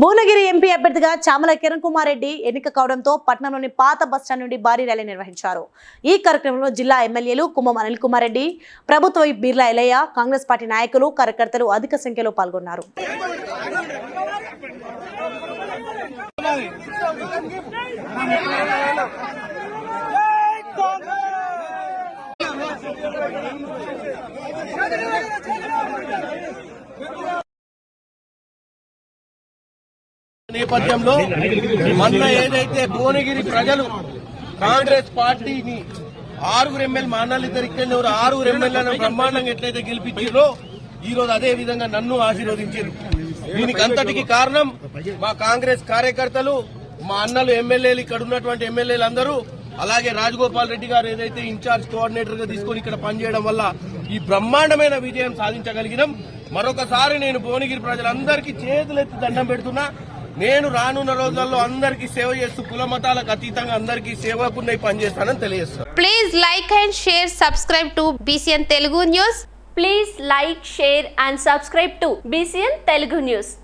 Bhuvanagiri MP అభ్యర్థిగా చామల కిరణ్ కుమార్ రెడ్డి ఎన్నిక కావడంతో పట్టణంలోని పాత బస్టాండ్ నుండి భారీ ర్యాలీ నిర్వహించారు. ఈ కార్యక్రమంలో జిల్లా ఎమ్మెల్యేలు కుమ్మం అనిల్ కుమార్ రెడ్డి, ప్రభుత్వ విప్ బీర్లా ఎల్లయ్య, కాంగ్రెస్ పార్టీ నాయకులు, కార్యకర్తలు అధిక సంఖ్యలో పాల్గొన్నారు. నేపథ్యంలో మొన్న ఏదైతే భువనగిరి ప్రజలు కాంగ్రెస్ పార్టీని 6 ఎమ్మెల్యే మానాలిద్దరు ఇక్కడ 6 ఎమ్మెల్యేలను బ్రహ్మాండంగా ఎట్లయితే గెలిపించారో ఈ రోజు అదే విధంగా నన్ను ఆశీర్వదించారు. దీనికి అంతటికి కారణం మా కాంగ్రెస్ కార్యకర్తలు, మా అన్నలు ఎమ్మెల్యేలు, ఇక్కడ ఉన్నటువంటి ఎమ్మెల్యేలు అందరూ, అలాగే రాజగోపాల్ రెడ్డి గారు ఏదైతే ఇన్ఛార్జ్ కోఆర్డినేటర్ గా తీసుకుని ఇక్కడ పనిచేయడం వల్ల ఈ బ్రహ్మాండమైన విజయం సాధించగలిగినాం. మరొకసారి నేను భువనగిరి ప్రజలందరికీ చేతులెత్తి దండం పెడుతున్నా. నేను రానున్న రోజుల్లో అందరికీ సేవ చేస్తూ కుల మతాలకు అతీతంగా అందరికీ సేవకున్నై పనిచేస్తానని తెలియజేస్తాను. Please like and share, subscribe to BCN Telugu News. Please like, share and subscribe to BCN Telugu News.